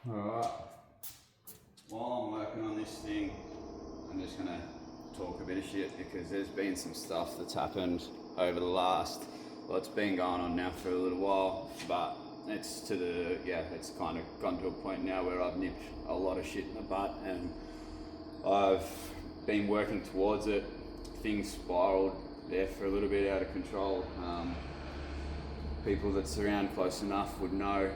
Alright, while I'm working on this thing, I'm just going to talk a bit of shit because there's been some stuff that's happened over the well, it's been going on now for a little while, but it's it's kind of gone to a point now where I've nipped a lot of shit in the butt and I've been working towards it. Things spiraled there for a little bit out of control. People that surround close enough would know,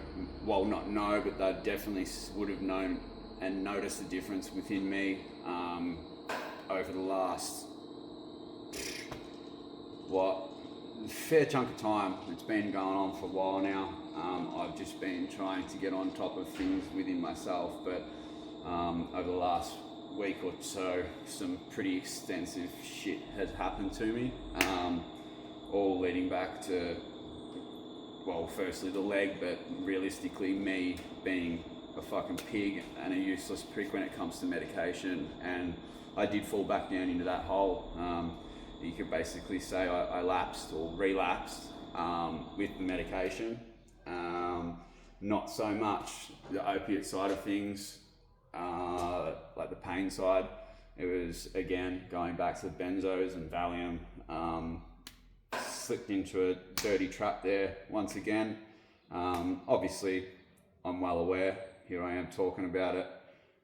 well, not know, but they definitely would have known and noticed the difference within me over the last, fair chunk of time. It's been going on for a while now. I've just been trying to get on top of things within myself, but over the last week or so, some pretty extensive shit has happened to me, all leading back to, well, firstly the leg, but realistically me being a fucking pig and a useless prick when it comes to medication. And I did fall back down into that hole. You could basically say I lapsed or relapsed with the medication. Not so much the opiate side of things, like the pain side. It was, again, going back to the benzos and Valium. Slipped into a dirty trap there once again. Obviously, I'm well aware. Here I am talking about it.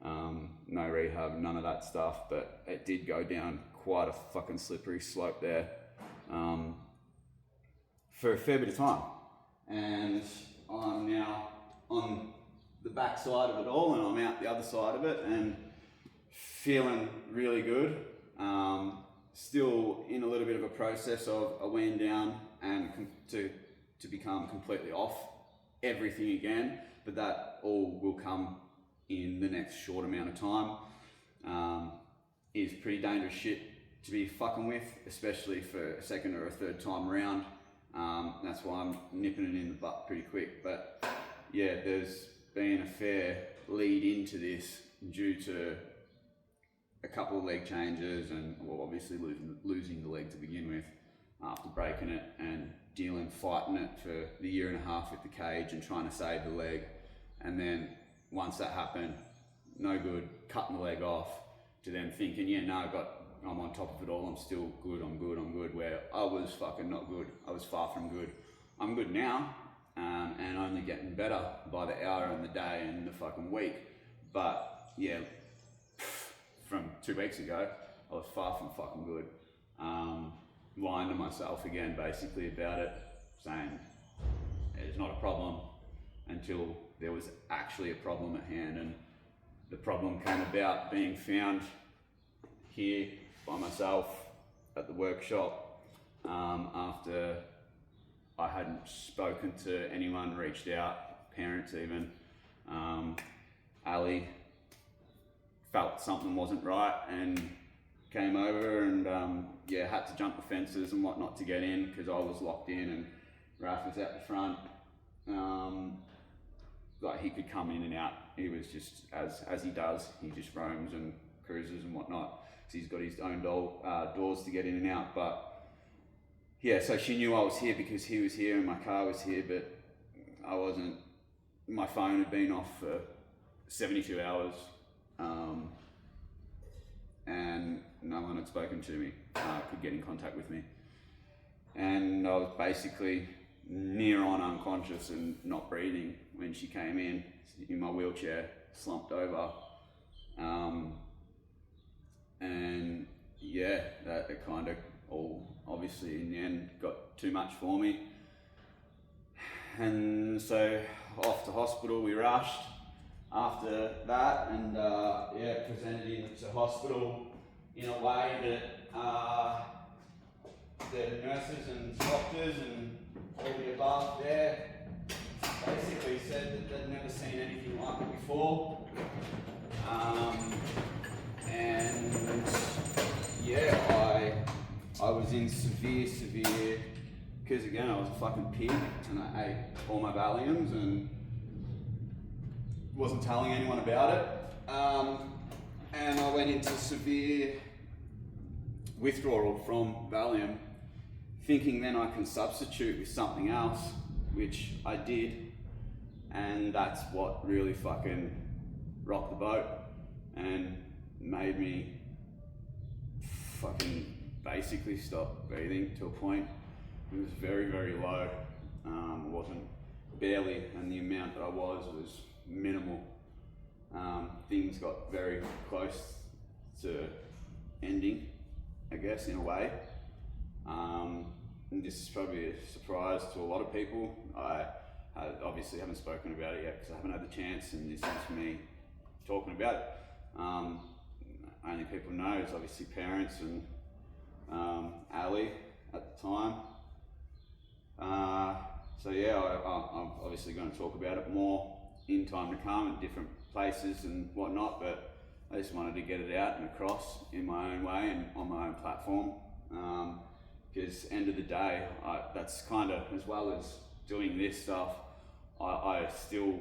No rehab, none of that stuff, but it did go down quite a fucking slippery slope there for a fair bit of time. And I'm now on the back side of it all, and I'm out the other side of it and feeling really good. Still in a little bit of a process of a wean down and to become completely off everything again, but that all will come in the next short amount of time. Is pretty dangerous shit to be fucking with, especially for a second or a third time around. That's why I'm nipping it in the butt pretty quick. But yeah, there's been a fair lead into this due to a couple of leg changes and, well, obviously losing the leg to begin with after breaking it and fighting it for the year and a half with the cage and trying to save the leg. And then once that happened, no good, cutting the leg off, to them thinking, yeah, no, I'm on top of it all, I'm still good, I'm good, where I was fucking not good. I was far from good. I'm good now, and only getting better by the hour and the day and the fucking week. But yeah, from 2 weeks ago, I was far from fucking good. Lying to myself again, basically, about it, saying it's not a problem until there was actually a problem at hand. And the problem came about being found here by myself at the workshop after I hadn't spoken to anyone, reached out, parents even. Ali felt something wasn't right and came over and had to jump the fences and whatnot to get in because I was locked in and Raf was out the front. Like, he could come in and out. He was just, as he does, he just roams and cruises and whatnot. So he's got his own doors to get in and out. But yeah, so she knew I was here because he was here and my car was here, but I wasn't. My phone had been off for 72 hours. And no one had spoken to me, could get in contact with me. And I was basically near on unconscious and not breathing when she came in my wheelchair, slumped over. And yeah, that it kind of all, obviously in the end, got too much for me. And so off to hospital we rushed after that, and presented into hospital in a way that the nurses and doctors and all the above there basically said that they'd never seen anything like it before. And yeah, I was in severe, because again I was a fucking pig and I ate all my Valiums and wasn't telling anyone about it. And I went into severe withdrawal from Valium, thinking then I can substitute with something else, which I did. And that's what really fucking rocked the boat and made me fucking basically stop breathing to a point. It was very, very low. It wasn't barely, and the amount that I was minimal. Things got very close to ending, I guess, in a way. And this is probably a surprise to a lot of people. I obviously haven't spoken about it yet because I haven't had the chance, and this is me talking about it. Only people know is obviously parents and Ali at the time. So yeah, I'm obviously going to talk about it more in time to come at different places and whatnot, but I just wanted to get it out and across in my own way and on my own platform. Because end of the day, that's kind of, as well as doing this stuff, I still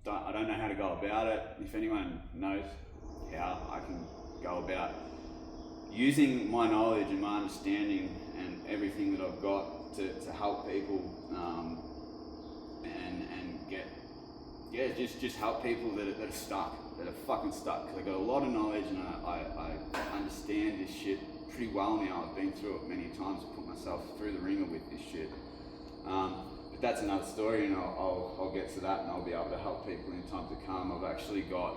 don't know how to go about it. If anyone knows how I can go about using my knowledge and my understanding and everything that I've got to help people and get, just help people that are stuck, that are fucking stuck. Because I got a lot of knowledge and I understand this shit pretty well now. I've been through it many times. I put myself through the ringer with this shit. But that's another story, and I'll get to that, and I'll be able to help people in time to come. I've actually got,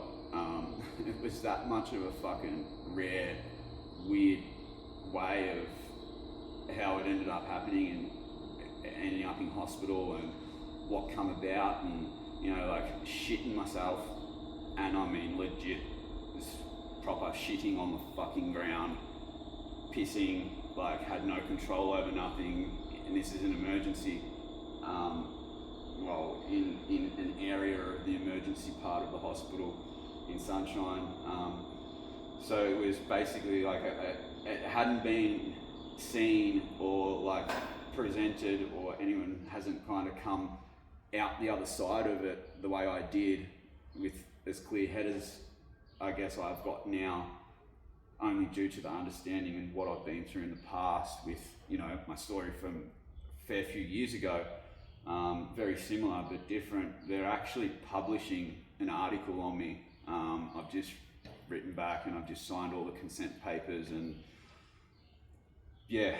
it was that much of a fucking rare, weird way of how it ended up happening and ending up in hospital and what come about, and you know, like shitting myself, and I mean legit, just proper shitting on the fucking ground, pissing, like had no control over nothing, and this is an emergency. Well, in an area of the emergency part of the hospital in Sunshine. So it was basically like it hadn't been seen or like presented, or anyone hasn't kind of come out the other side of it the way I did, with as clear head as I guess I've got now, only due to the understanding and what I've been through in the past with, you know, my story from a fair few years ago. Very similar but different. They're actually publishing an article on me. I've just written back and I've just signed all the consent papers and yeah,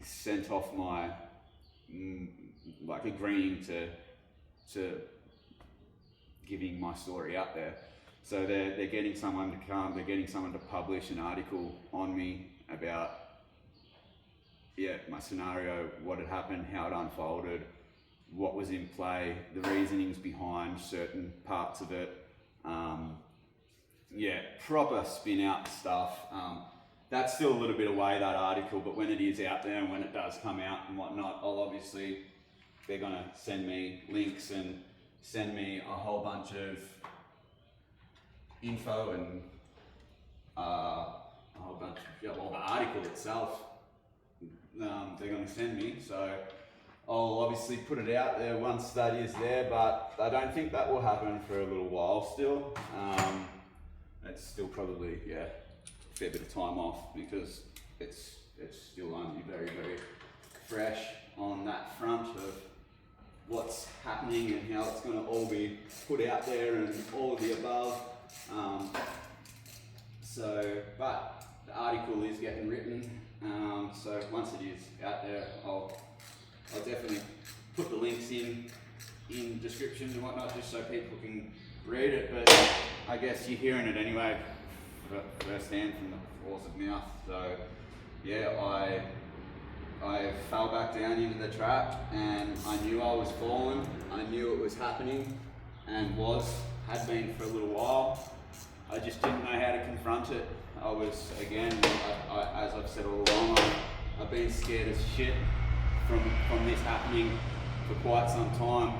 sent off my like agreeing to giving my story out there. So they're getting someone to come, they're getting someone to publish an article on me about my scenario, what had happened, how it unfolded, what was in play, the reasonings behind certain parts of it. Proper spin out stuff. That's still a little bit away, that article, but when it is out there and when it does come out and whatnot, they're gonna send me links and send me a whole bunch of info and a whole bunch of, the article itself, they're gonna send me. So I'll obviously put it out there once that is there, but I don't think that will happen for a little while still. It's still probably, a fair bit of time off because it's still only very, very fresh on that front of what's happening and how it's going to all be put out there and all of the above. But the article is getting written, so once it is out there, I'll definitely put the links in description and whatnot, just so people can read it. But I guess you're hearing it anyway firsthand from the horse's mouth. So yeah, I fell back down into the trap, and I knew I was falling. I knew it was happening, and had been for a little while. I just didn't know how to confront it. I was, again, as I've said all along, I've been scared as shit from this happening for quite some time,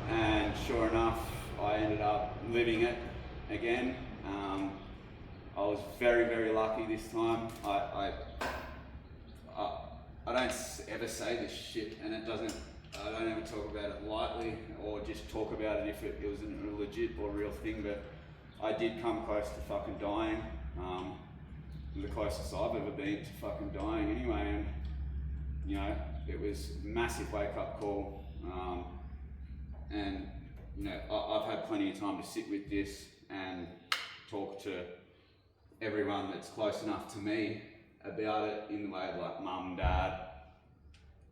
and sure enough, I ended up living it again. I was very, very lucky this time. I don't ever say this shit, and I don't ever talk about it lightly or just talk about it if it wasn't a legit or real thing, but I did come close to fucking dying. The closest I've ever been to fucking dying anyway, and it was a massive wake up call. and you know, I've had plenty of time to sit with this and talk to everyone that's close enough to me about it, in the way of like mum, dad,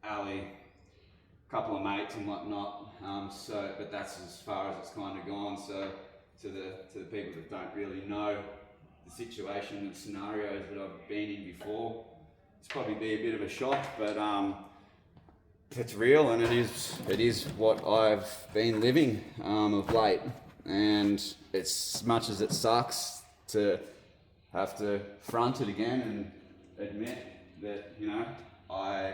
Ali, a couple of mates and whatnot. But that's as far as it's kind of gone. So to the people that don't really know the situation and scenarios that I've been in before, it's probably be a bit of a shock, but it's real, and it is what I've been living of late. And it's, as much as it sucks to have to front it again and admit that, you know, I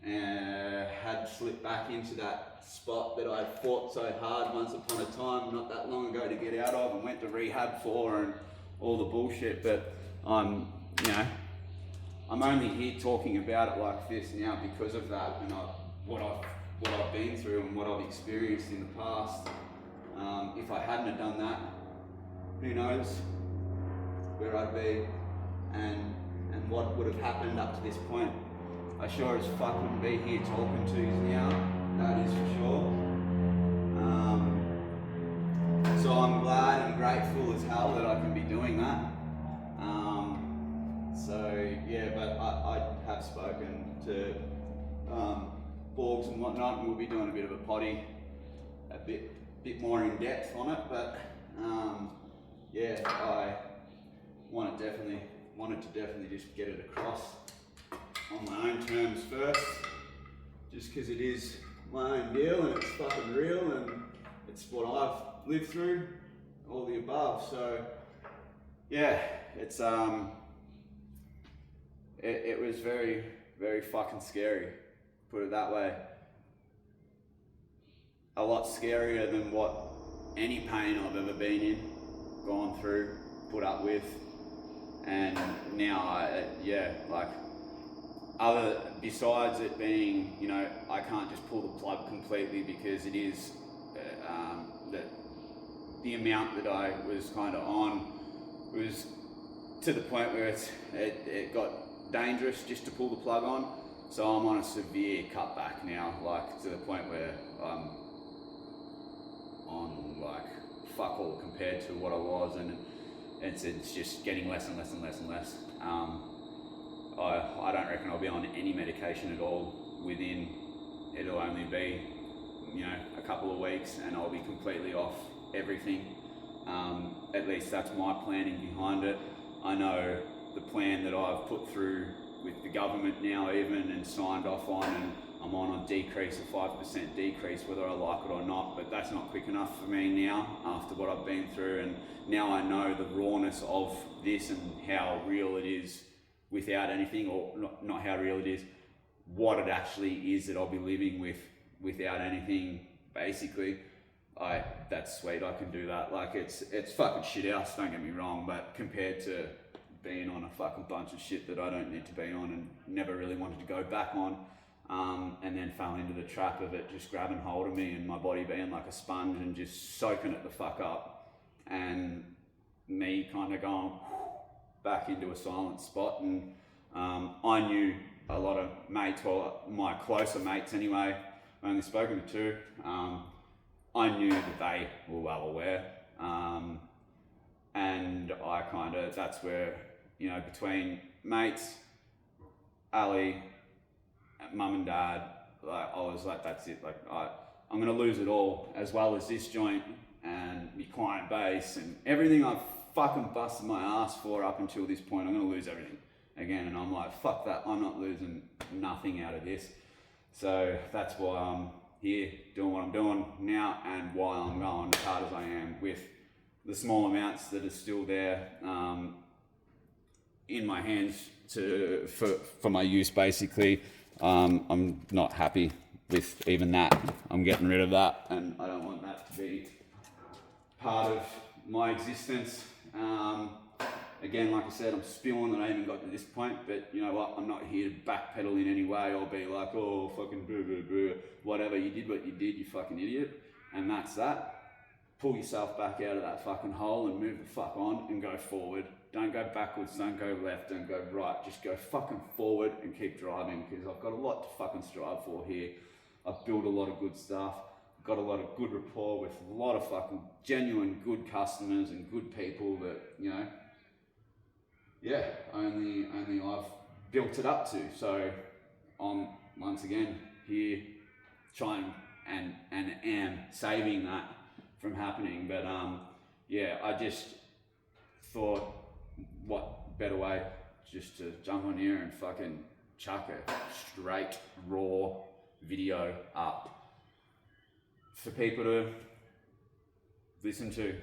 had slipped back into that spot that I fought so hard once upon a time not that long ago to get out of, and went to rehab for, and all the bullshit. But I'm only here talking about it like this now because of that, and what I've been through and what I've experienced in the past. If I hadn't have done that, who knows where I'd be and what would have happened up to this point. I sure as fuck wouldn't be here talking to you now, that is for sure. So I'm glad and grateful as hell that I can be doing that. But I have spoken to Borgs and whatnot, and we'll be doing a bit of a potty, a bit more in depth on it. But I wanted to definitely just get it across on my own terms first, just because it is my own deal and it's fucking real and it's what I've lived through, all the above. So yeah, it's it was very, very fucking scary, put it that way. A lot scarier than what any pain I've ever been in, gone through, put up with. And now besides it being, you know, I can't just pull the plug completely, because it is that the amount that I was kind of on was to the point where it got dangerous just to pull the plug on. So I'm on a severe cutback now, like to the point where I'm on like fuck all compared to what I was, and it's just getting less and less and less and less. I don't reckon I'll be on any medication at all within, it'll only be, you know, a couple of weeks, and I'll be completely off everything. At least that's my planning behind it. I know the plan that I've put through with the government now even, and signed off on, and I'm on a decrease, a 5% decrease, whether I like it or not. But that's not quick enough for me now, after what I've been through. And now I know the rawness of this and how real it is without anything, or not how real it is, what it actually is that I'll be living with without anything, basically. That's sweet, I can do that. Like, it's fucking shit house, don't get me wrong, but compared to being on a fucking bunch of shit that I don't need to be on and never really wanted to go back on, and then fell into the trap of it just grabbing hold of me and my body being like a sponge and just soaking it the fuck up, and me kind of going back into a silent spot. And I knew a lot of mates, well, my closer mates anyway, I've only spoken to two, I knew that they were well aware, and I kind of, that's where, you know, between mates, Ali, mum and dad, like, I was like, that's it, like, I'm going to lose it all, as well as this joint and my client base and everything I've fucking busted my ass for up until this point. I'm going to lose everything again, and I'm like, fuck that, I'm not losing nothing out of this. So that's why I'm here doing what I'm doing now, and why I'm going as hard as I am with the small amounts that are still there in my hands for my use, basically. I'm not happy with even that. I'm getting rid of that, and I don't want that to be part of my existence. Again, like I said, I'm spewing that I even got to this point, but you know what? I'm not here to backpedal in any way or be like, oh, fucking boo, boo, boo. Whatever, you did what you did, you fucking idiot. And that's that. Pull yourself back out of that fucking hole and move the fuck on and go forward. Don't go backwards, don't go left, don't go right. Just go fucking forward and keep driving, because I've got a lot to fucking strive for here. I've built a lot of good stuff, got a lot of good rapport with a lot of fucking genuine good customers and good people that, you know, yeah, only I've built it up to. So I'm once again here trying and am saving that from happening. But yeah, I just thought, what better way just to jump on here and fucking chuck a straight raw video up for people to listen to,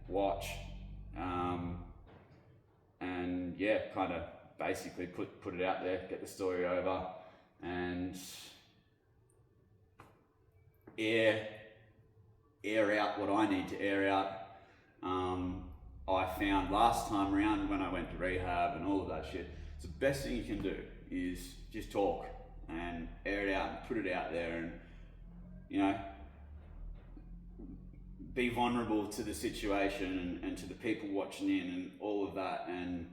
watch, and yeah, kind of basically put it out there, get the story over, and air out what I need to air out. I found last time around when I went to rehab and all of that shit, it's the best thing you can do is just talk and air it out and put it out there, and, you know, be vulnerable to the situation and to the people watching in and all of that. And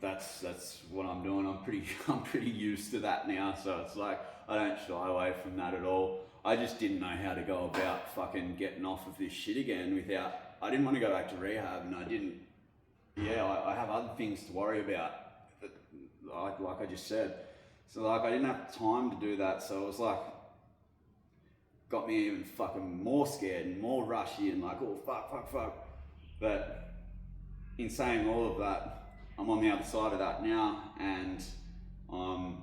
that's what I'm doing. I'm pretty used to that now, so it's like I don't shy away from that at all. I just didn't know how to go about fucking getting off of this shit again without. I didn't want to go back to rehab, and I didn't. Yeah, I have other things to worry about, like I just said. So like I didn't have time to do that, so it was like got me even fucking more scared and more rushy and like, oh fuck. But in saying all of that, I'm on the other side of that now, and I'm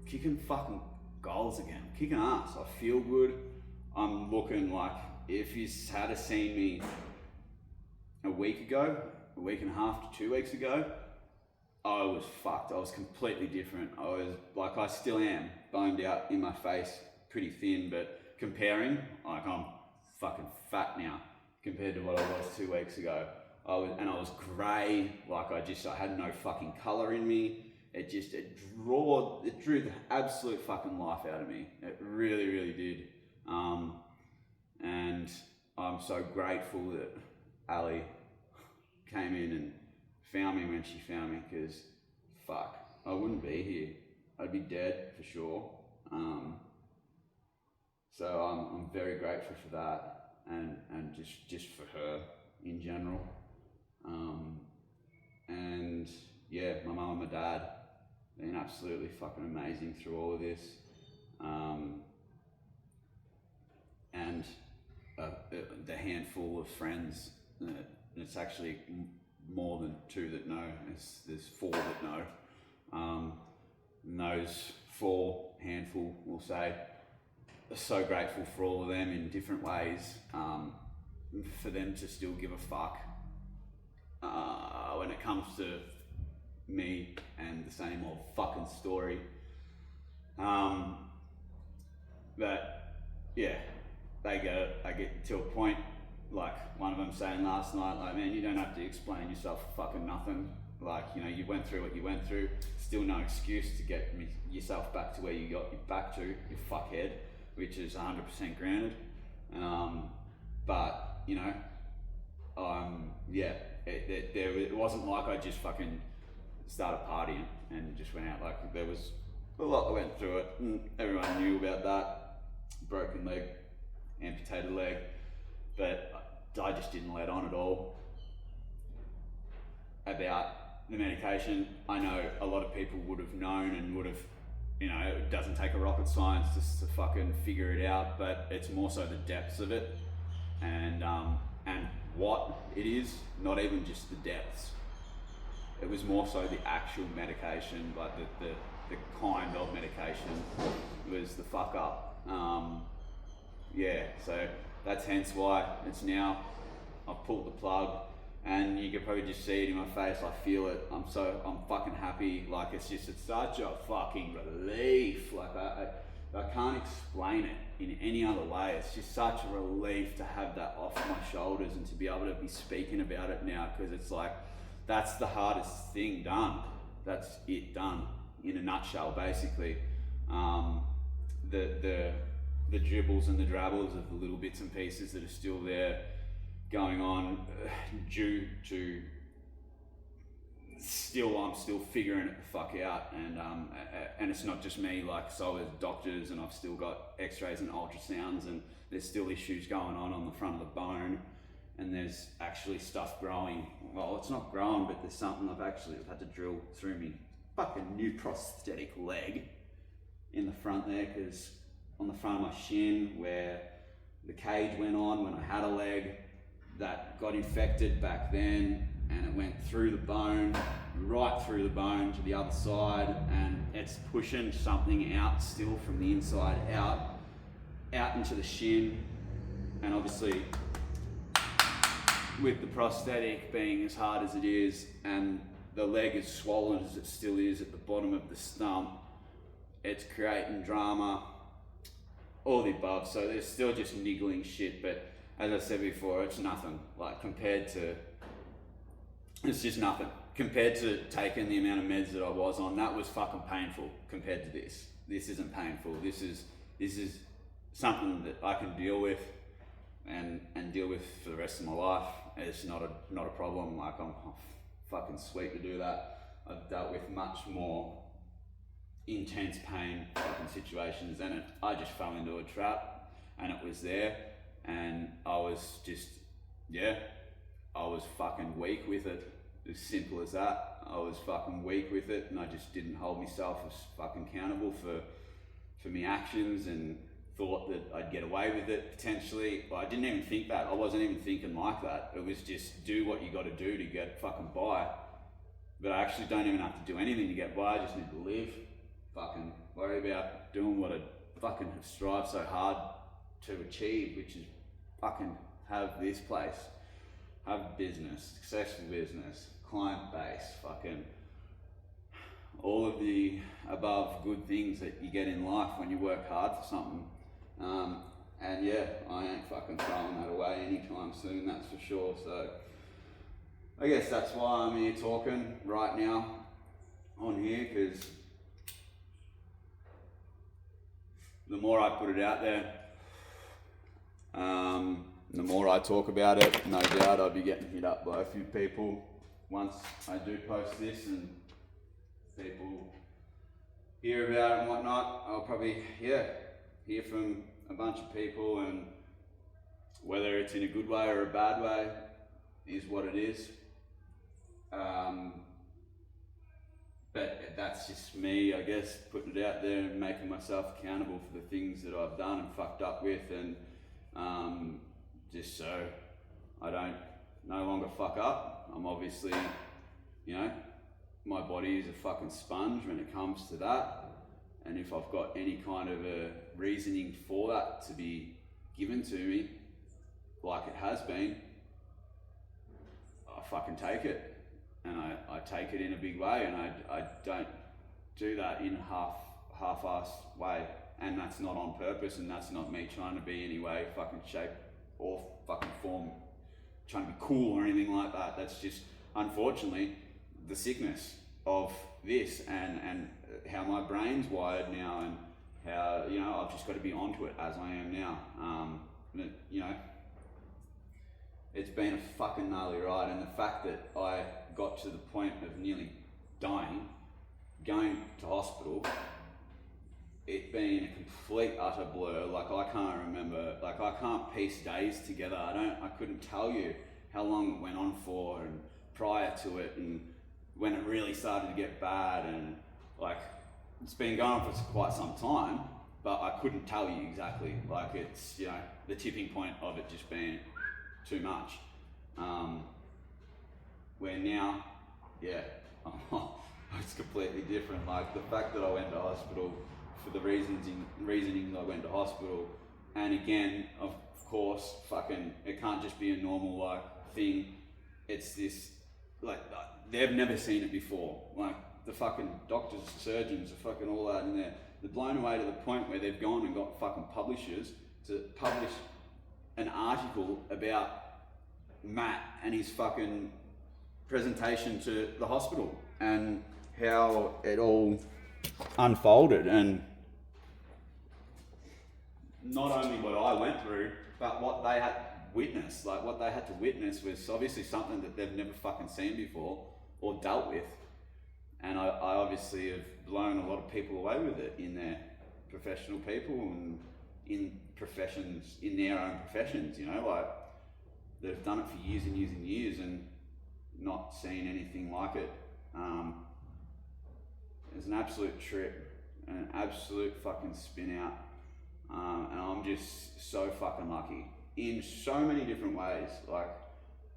kicking fucking goals again, kicking ass. I feel good. I'm looking like, if you had seen me a week and a half to 2 weeks ago, I was fucked. I was completely different. I was like, I still am boned out in my face, pretty thin, but comparing, like I'm fucking fat now compared to what I was 2 weeks ago. I was grey, like I had no fucking colour in me. It drew the absolute fucking life out of me. It really, really did. And I'm so grateful that Ali came in and found me when she found me, because fuck, I wouldn't be here. I'd be dead for sure. So I'm very grateful for that, and just for her in general. And yeah, my mum and my dad been absolutely fucking amazing through all of this. And the handful of friends, it's actually more than two that know, there's four that know. And those four, handful, we'll say, are so grateful for all of them in different ways, for them to still give a fuck when it comes to me and the same old fucking story. But yeah, I get to a point, like one of them saying last night, like, man, you don't have to explain yourself for fucking nothing. Like, you know, you went through what you went through, still no excuse to get yourself back to where you got back to, you fuckhead, which is 100% granted. But, you know, yeah, it wasn't like I just fucking started partying and just went out. Like, there was a lot that went through it, and everyone knew about that. Broken leg, amputated leg, but I just didn't let on at all about the medication. I know a lot of people would have known and would have, you know, it doesn't take a rocket science just to fucking figure it out, but it's more so the depths of it, and what it is, not even just the depths. It was more so the actual medication, like the kind of medication was the fuck up. Yeah, so that's hence why it's now, I've pulled the plug, and you can probably just see it in my face. I feel it. I'm fucking happy. Like, it's such a fucking relief. Like, I can't explain it in any other way. It's just such a relief to have that off my shoulders and to be able to be speaking about it now, because it's like, that's the hardest thing done. That's it done in a nutshell, basically. The dribbles and the drabbles of the little bits and pieces that are still there going on, due to I'm still figuring it the fuck out, and and it's not just me, like, so there's doctors, and I've still got x-rays and ultrasounds, and there's still issues going on the front of the bone, and there's actually stuff growing. Well, it's not growing, but there's something I've had to drill through me fucking new prosthetic leg in the front there, because on the front of my shin where the cage went on when I had a leg, that got infected back then, and it went through the bone, right through the bone to the other side, and it's pushing something out still from the inside out into the shin. And obviously with the prosthetic being as hard as it is, and the leg as swollen as it still is at the bottom of the stump, it's creating drama, all the above. So there's still just niggling shit, but as I said before, it's nothing. Like, it's just nothing. Compared to taking the amount of meds that I was on, that was fucking painful compared to this. This isn't painful. This is something that I can deal with and deal with for the rest of my life. It's not a problem. Like, I'm fucking sweet to do that. I've dealt with much more intense pain fucking situations, and I just fell into a trap, and it was there, and I was just, I was fucking weak with it. As simple as that. I was fucking weak with it, and I just didn't hold myself as fucking accountable for my actions, and thought that I'd get away with it potentially. Well, I didn't even think that. I wasn't even thinking like that. It was just do what you got to do to get fucking by. But I actually don't even have to do anything to get by. I just need to live. Fucking worry about doing what I fucking have strived so hard to achieve, which is fucking have this place, have business, successful business, client base, fucking all of the above good things that you get in life when you work hard for something. And yeah, I ain't fucking throwing that away anytime soon, that's for sure. So I guess that's why I'm here talking right now on here, because the more I put it out there, the more I talk about it, no doubt I'll be getting hit up by a few people once I do post this and people hear about it and whatnot. I'll probably, hear from a bunch of people, and whether it's in a good way or a bad way is what it is. But that's just me, I guess, putting it out there and making myself accountable for the things that I've done and fucked up with, and just so I don't no longer fuck up. I'm obviously, my body is a fucking sponge when it comes to that. And if I've got any kind of a reasoning for that to be given to me, like it has been, I fucking take it. And I take it in a big way, and I don't do that in half-ass way. And that's not on purpose, and that's not me trying to be any way, fucking shape or fucking form, trying to be cool or anything like that. That's just, unfortunately, the sickness of this and how my brain's wired now, and how, I've just got to be onto it as I am now. It's been a fucking gnarly ride, and the fact that I got to the point of nearly dying, going to hospital, it being a complete utter blur. Like, I can't remember, like, I can't piece days together. I couldn't tell you how long it went on for, and prior to it, and when it really started to get bad, and like, it's been going on for quite some time, but I couldn't tell you exactly. Like, it's, the tipping point of it just being too much. Where now, it's completely different. Like, the fact that I went to hospital for the reasonings I went to hospital, and again, of course, fucking, it can't just be a normal like thing. It's this, like, they've never seen it before. Like, the fucking doctors, surgeons, are fucking all that in there. They're blown away to the point where they've gone and got fucking publishers to publish an article about Matt and his fucking presentation to the hospital, and how it all unfolded, and not only what I went through, but what they had witnessed. Like, what they had to witness was obviously something that they've never fucking seen before or dealt with. And I obviously have blown a lot of people away with it in their professional people and in professions, in their own professions, you know, like they've done it for years and years and years and not seen anything like it. It's an absolute trip, an absolute fucking spin out. And I'm just so fucking lucky in so many different ways. Like,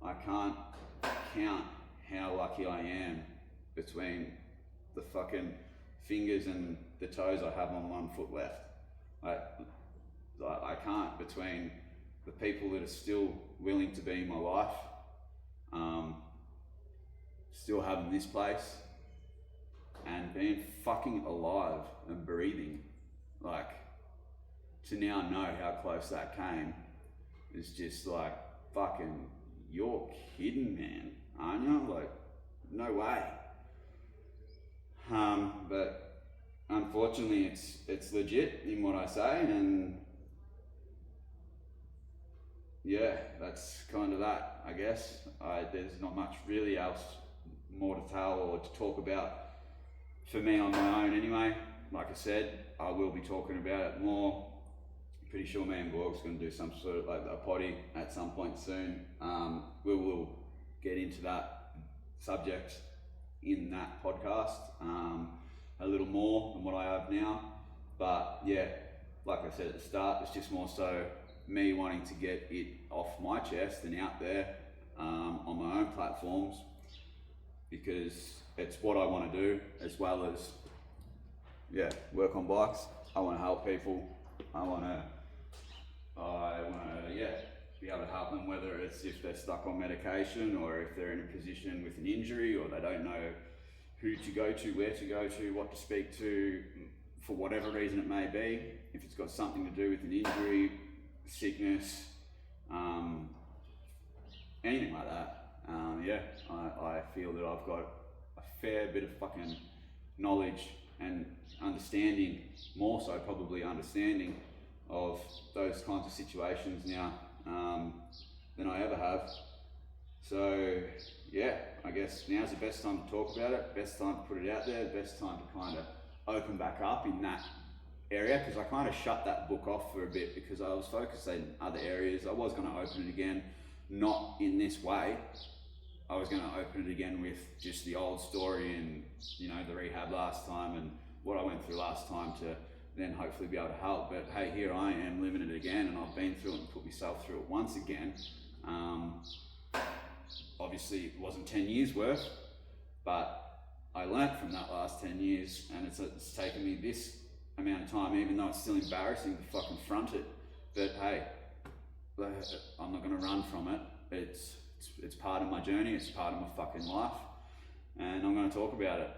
I can't count how lucky I am between the fucking fingers and the toes I have on one foot left. I can't, between the people that are still willing to be in my life, still having this place, and being fucking alive and breathing. Like, to now know how close that came is just like, fucking, you're kidding, man, aren't you? Like, no way. But unfortunately it's legit in what I say, and yeah, that's kind of that, I guess. There's not much really else more to tell or to talk about for me on my own anyway. Like I said, I will be talking about it more. Pretty sure me and Borg's going to do some sort of like a potty at some point soon. We will get into that subject in that podcast a little more than what I have now. But yeah, like I said at the start, it's just more so me wanting to get it off my chest and out there on my own platforms, because it's what I want to do, as well as work on bikes. I want to help people. I want to be able to help them, whether it's if they're stuck on medication or if they're in a position with an injury or they don't know who to go to, where to go to, what to speak to, for whatever reason it may be. If it's got something to do with an injury, sickness, anything like that. I feel that I've got a fair bit of fucking knowledge and understanding, more so probably understanding of those kinds of situations now than I ever have. So yeah, I guess now's the best time to talk about it, best time to put it out there, best time to kind of open back up in that area, because I kind of shut that book off for a bit because I was focused in other areas. I was going to open it again, not in this way. I was going to open it again with just the old story and, you know, the rehab last time and what I went through last time, to then hopefully be able to help. But hey, here I am living it again, and I've been through it and put myself through it once again. Obviously it wasn't 10 years worth, but I learnt from that last 10 years, and it's taken me this amount of time, even though it's still embarrassing to fucking front it. But hey, I'm not going to run from it. It's part of my journey, it's part of my fucking life, and I'm going to talk about it.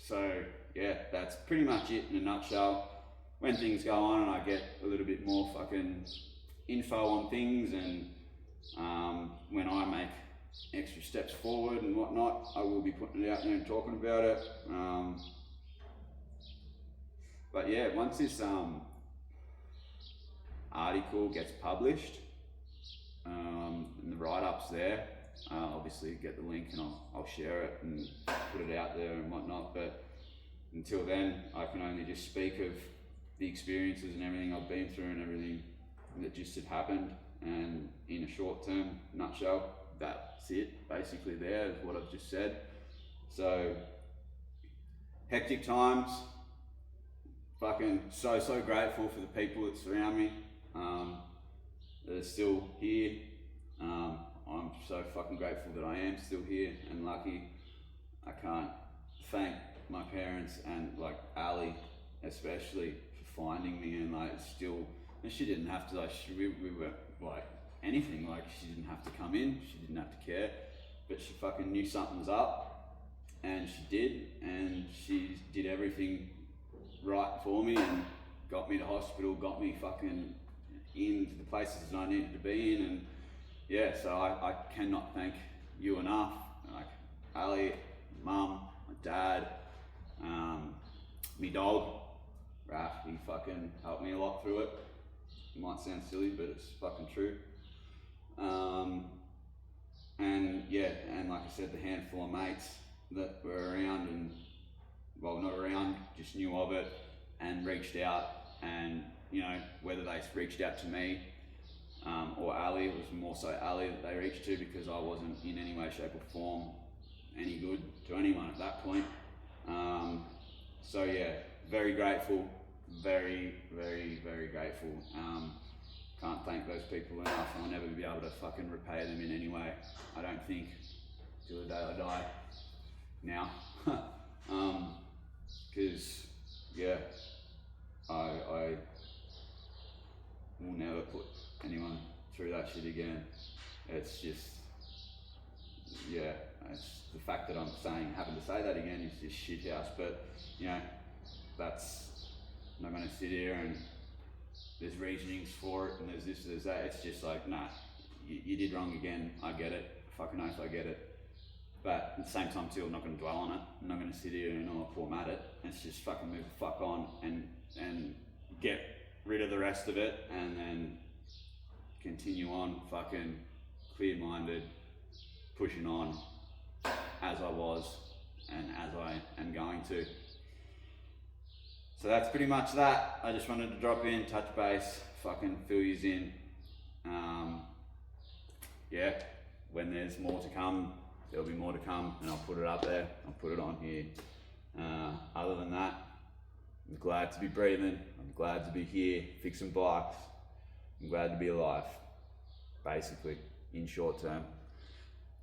So yeah, that's pretty much it in a nutshell. When things go on and I get a little bit more fucking info on things, and when I make extra steps forward and whatnot, I will be putting it out there and talking about it. But yeah, once this article gets published, and the write-up's there, obviously get the link and I'll share it and put it out there and whatnot. But until then, I can only just speak of the experiences and everything I've been through and everything that just had happened. And in a short-term nutshell, that's it. Basically, there is what I've just said. So hectic times. Fucking so grateful for the people that surround me, that are still here. I'm so fucking grateful that I am still here and lucky. I can't thank my parents and like Ali especially for finding me, and like still, and she didn't have to, like we were like anything, like she didn't have to come in, she didn't have to care, but she fucking knew something was up, and she did, and she did everything right for me and got me to hospital, got me fucking into the places that I needed to be in. And yeah, so I cannot thank you enough. Like Ali, Mum, my dad, me dog, Raph, he fucking helped me a lot through it. It might sound silly, but it's fucking true. And yeah, and like I said, the handful of mates that were around and, well, not around, just knew of it and reached out. And, you know, whether they reached out to me or Ali, it was more so Ali that they reached to, because I wasn't in any way, shape or form any good to anyone at that point. So yeah, very grateful, very, very, very grateful. Can't thank those people enough. I'll never be able to fucking repay them in any way, I don't think, till the day I die now. Because yeah, I will never put anyone through that shit again. It's just, yeah, it's the fact that I'm having to say that again is just shit house. But you know, I'm not gonna sit here and there's reasonings for it and there's this, there's that. It's just like, nah, you did wrong again. I get it. Fucking oath, I get it. But at the same time too, I'm not gonna dwell on it. I'm not gonna sit here and format it. It's just fucking move the fuck on and get rid of the rest of it, and then continue on fucking clear-minded, pushing on as I was and as I am going to. So that's pretty much that. I just wanted to drop in, touch base, fucking fill yous in. Yeah, when there's more to come, there'll be more to come, and I'll put it up there. I'll put it on here. Other than that, I'm glad to be breathing. I'm glad to be here, fixing bikes. I'm glad to be alive, basically, in short term.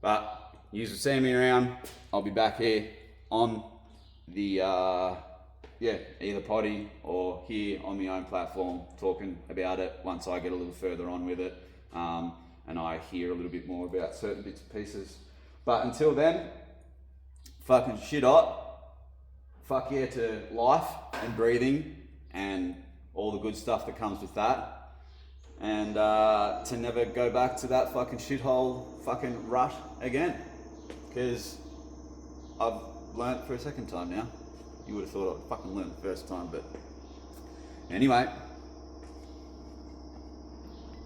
But you will see me around. I'll be back here on the either potty or here on my own platform, talking about it once I get a little further on with it, and I hear a little bit more about certain bits and pieces. But until then, fucking shit hot. Fuck yeah to life and breathing and all the good stuff that comes with that. And to never go back to that fucking shithole fucking rut again. Because I've learnt for a second time now. You would have thought I'd fucking learned the first time, but anyway.